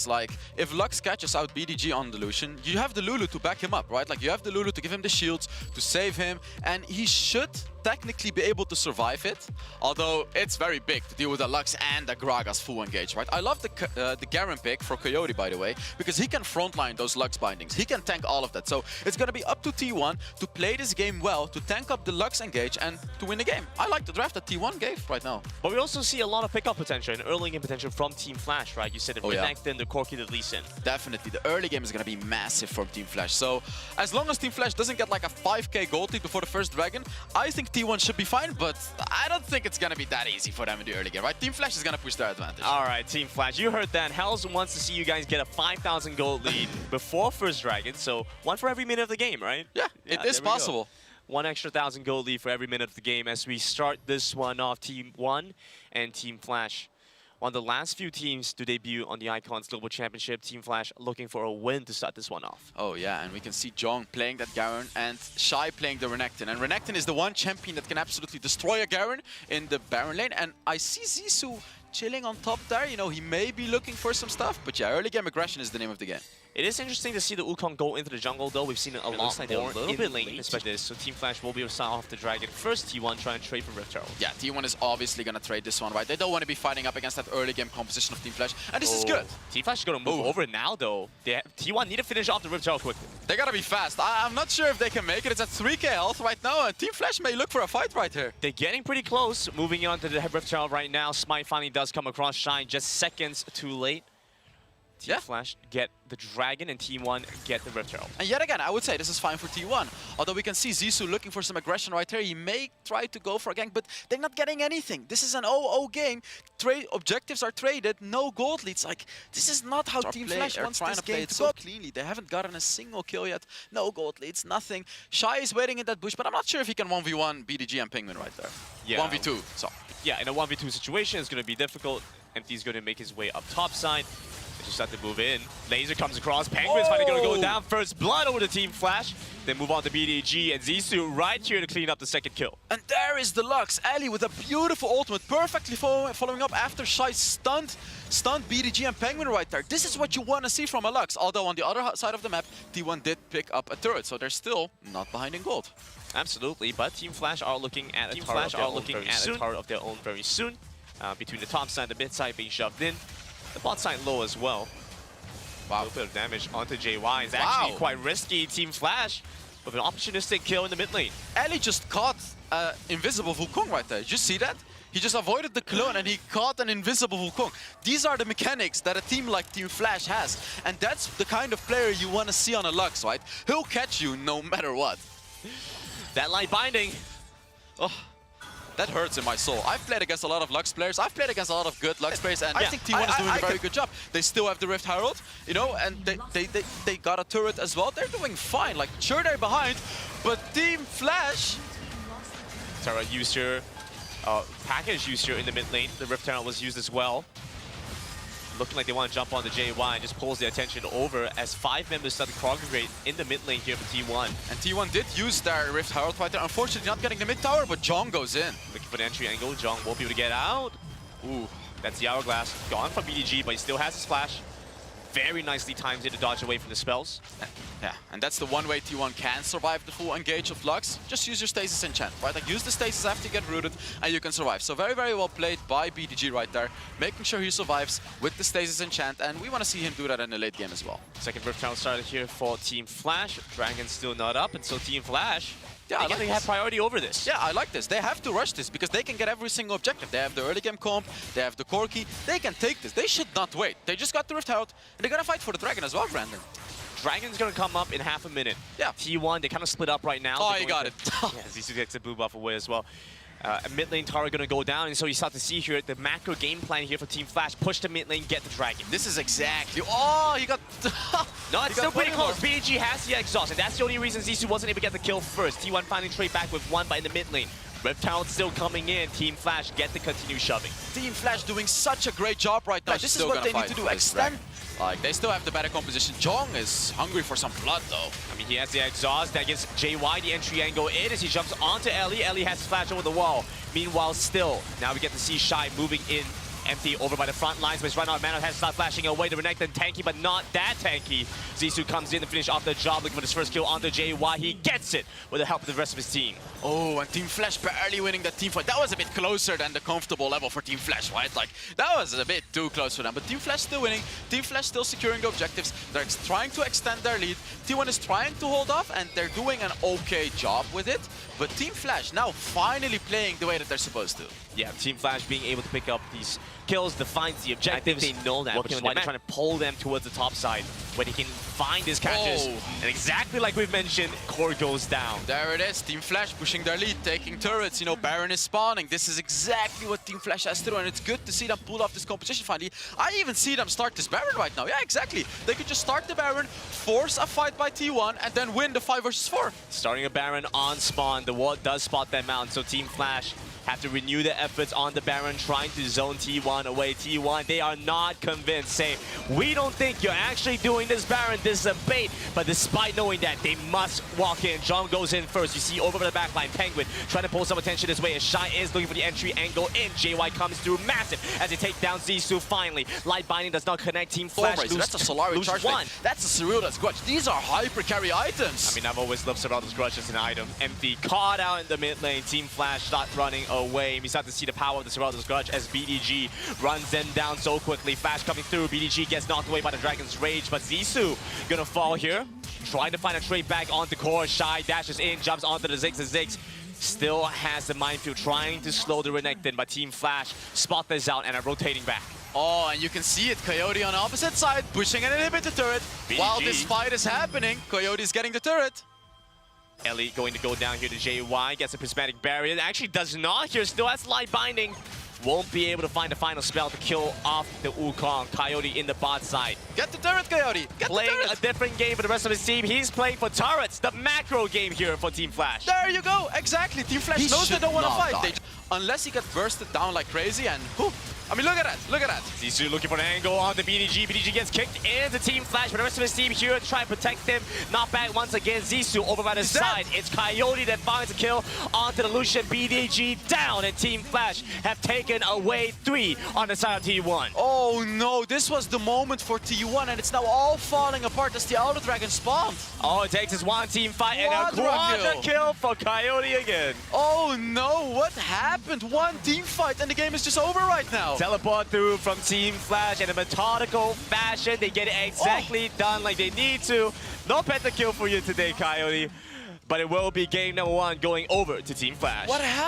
It's like, if Lux catches out BDG on the Lucian, you have the Lulu to back him up, right? Like, you have the Lulu to give him the shields, to save him, and he should technically be able to survive it. Although, it's very big to deal with a Lux and a Gragas full engage, right? I love the Garen pick for Coyote, by the way, because he can frontline those Lux bindings. He can tank all of that. So, it's going to be up to T1 to play this game well, to tank up the Lux engage, and to win the game. I like the draft that T1 gave right now. But we also see a lot of pickup potential and early game potential from Team Flash, right? You said the Renekton, the Corki, the Lee Sin. Definitely. The early game is going to be massive from Team Flash. So, as long as Team Flash doesn't get like a 5k gold lead before the first dragon, I think T1 should be fine, but I don't think it's going to be that easy for them in the early game, right? Team Flash is going to push their advantage. All right, Team Flash, you heard that. Hells wants to see you guys get a 5,000 gold lead before first dragon, so one for every minute of the game, right? Yeah, it is possible. One extra 1,000 gold lead for every minute of the game as we start this one off. Team 1 and Team Flash. One of the last few teams to debut on the Icons Global Championship. Team Flash looking for a win to start this one off. Oh yeah, and we can see Jong playing that Garen and Shy playing the Renekton. And Renekton is the one champion that can absolutely destroy a Garen in the Baron lane. And I see Zissou chilling on top there. You know, he may be looking for some stuff, but yeah, early game aggression is the name of the game. It is interesting to see the Wukong go into the jungle, though. We've seen it a lot more in the lane, especially this. So Team Flash will be able to start off the dragon. First, T1 trying to trade for Rift Herald. Yeah, T1 is obviously going to trade this one, right? They don't want to be fighting up against that early game composition of Team Flash, and this is good. Team Flash is going to move over now, though. T1 need to finish off the Rift Herald quickly. They got to be fast. I'm not sure if they can make it. It's at 3k health right now, and Team Flash may look for a fight right here. They're getting pretty close. Moving on to the Rift Herald right now. Smite finally does come across Shine just seconds too late. Team Flash get the Dragon and Team 1 get the Rift Herald. And yet again, I would say this is fine for T1. Although we can see Zissou looking for some aggression right here. He may try to go for a gank, but they're not getting anything. This is an 0-0 game. Objectives are traded, no gold leads. Like, this is not how Team Flash wants this game to go cleanly. They haven't gotten a single kill yet. No gold leads, nothing. Shy is waiting in that bush, but I'm not sure if he can 1v1 BDG and Penguin right there. Yeah. 1v2, so. Yeah, in a 1v2 situation, it's going to be difficult. MT's going to make his way up top side. They just have to move in. Laser comes across. Penguin's finally going to go down. First blood over to Team Flash. Then move on to BDG and Zissou right here to clean up the second kill. And there is the Lux. Ellie with a beautiful ultimate, perfectly following up after Shy stunned BDG and Penguin right there. This is what you want to see from a Lux. Although on the other side of the map, T1 did pick up a turret, so they're still not behind in gold. Absolutely, but Team Flash are looking at a turret of their own very soon. Between the top side and the mid side being shoved in. The bot side low as well. Wow. A little bit of damage onto JY. It's actually quite risky. Team Flash with an opportunistic kill in the mid lane. Ellie just caught invisible Wukong right there. Did you see that? He just avoided the clone and he caught an invisible Wukong. These are the mechanics that a team like Team Flash has. And that's the kind of player you want to see on a Lux, right? He'll catch you no matter what. That light binding. Oh. That hurts in my soul. I've played against a lot of Lux players. I've played against a lot of good Lux players, and I think T1 is doing a very good job. They still have the Rift Herald, you know, and they got a turret as well. They're doing fine. Like, sure, they're behind, but Team Flash... Turret used here, package used here in the mid lane. The Rift Herald was used as well. Looking like they want to jump on the JY and just pulls the attention over as 5 members start to congregate in the mid lane here for T1. And T1 did use their Rift Herald right there. Unfortunately not getting the mid tower, but Jong goes in. Looking for the entry angle. Jong won't be able to get out. Ooh, that's the Hourglass. Gone from BDG, but he still has his splash. Very nicely timed it to dodge away from the spells. Yeah, and that's the one way T1 can survive the full engage of Lux. Just use your stasis enchant, right? Like, use the stasis after you get rooted, and you can survive. So very, very well played by BDG right there, making sure he survives with the stasis enchant, and we want to see him do that in the late game as well. Second Rift Herald started here for Team Flash. Dragon's still not up, and so Team Flash, they have priority over this. Yeah, I like this. They have to rush this because they can get every single objective. They have the early game comp, they have the Corki. They can take this. They should not wait. They just got the Rift Herald, and they're going to fight for the Dragon as well, Brandon. Dragon's going to come up in half a minute. Yeah. T1, they kind of split up right now. Oh, you got it. Yeah, Zissou gets the blue buff away as well. A mid lane tower going to go down, and so you start to see here the macro game plan here for Team Flash. Push the mid lane, get the Dragon. This is exactly... Oh, he got... No, it's still pretty close. BG has the exhaust, and that's the only reason Zissou wasn't able to get the kill first. T1 finally trade back with one by in the mid lane. Rift Herald still coming in. Team Flash get the continue shoving. Team Flash doing such a great job right now. This is what they need to do. Extend. Like, they still have the better composition. Jong is hungry for some blood, though. I mean, he has the exhaust. That gets JY the entry angle in as he jumps onto Ellie. Ellie has to flash over the wall. Meanwhile, still, now we get to see Shy moving in Empty over by the front lines, but he's run out of mana, has to start flashing away. The Renekton tanky, but not that tanky. Zissou comes in to finish off the job, looking for his first kill onto JY. He gets it with the help of the rest of his team. Oh, and Team Flash barely winning that team fight. That was a bit closer than the comfortable level for Team Flash, right? Like, that was a bit too close for them. But Team Flash still winning. Team Flash still securing the objectives. They're trying to extend their lead. T1 is trying to hold off, and they're doing an okay job with it. But Team Flash now finally playing the way that they're supposed to. Yeah, Team Flash being able to pick up these kills defines the objectives. I think they know that, which is why they're trying to pull them towards the top side, where they can find his catches. Oh. And exactly like we've mentioned, core goes down. There it is, Team Flash pushing their lead, taking turrets, you know, Baron is spawning. This is exactly what Team Flash has to do, and it's good to see them pull off this competition finally. I even see them start this Baron right now. Yeah, exactly. They could just start the Baron, force a fight by T1, and then win the 5 versus 4. Starting a Baron on spawn, the ward does spot them out, so Team Flash have to renew their efforts on the Baron, trying to zone T1 away. T1, they are not convinced, saying, we don't think you're actually doing this Baron, this is a bait. But despite knowing that, they must walk in. John goes in first. You see over the back line, Penguin trying to pull some attention this way as Shy is looking for the entry angle in. JY comes through massive as they take down Zissou finally. Light Binding does not connect. Team Flash that's a Solari charge one. That's a Cerulda's Grudge. These are hyper carry items. I mean, I've always loved Cerulda's Grudge as an item. Empty, caught out in the mid lane. Team Flash start running away. We start to see the power of the Cerulda's Grudge as BDG runs them down so quickly. Flash coming through. BDG gets knocked away by the Dragon's Rage, but Zissou gonna fall here. Trying to find a trade back onto core. Shy dashes in, jumps onto the Ziggs, and Ziggs still has the minefield, trying to slow the Renekton, but Team Flash spot this out and are rotating back. Oh, and you can see it. Coyote on the opposite side, pushing an inhibitor turret. BDG. While this fight is happening, Coyote's getting the turret. Ellie going to go down here to JY, gets a prismatic barrier. Actually does not here, still has Light Binding. Won't be able to find the final spell to kill off the Wukong. Coyote in the bot side. Get the turret, Coyote! Get playing the turret. a different game for the rest of his team. He's playing for turrets, the macro game here for Team Flash. There you go, exactly. Team Flash knows they don't want to fight. Unless he gets bursted down like crazy and whew. I mean, look at that, look at that. Zissou looking for an angle on the BDG. BDG gets kicked into Team Flash, but the rest of his team here to try and protect him. Not back once again. Zissou over by the side. It's Coyote that finds a kill onto the Lucian. BDG down, and Team Flash have taken away 3 on the side of T1. Oh no, this was the moment for T1, and it's now all falling apart as the Elder Dragon spawned. All it takes is one team fight and a quadra kill for Coyote again. Oh no, what happened? One team fight and the game is just over right now. Teleport through from Team Flash in a methodical fashion. They get it exactly done like they need to. No pentakill for you today, Coyote. But it will be game number 1 going over to Team Flash. What happened?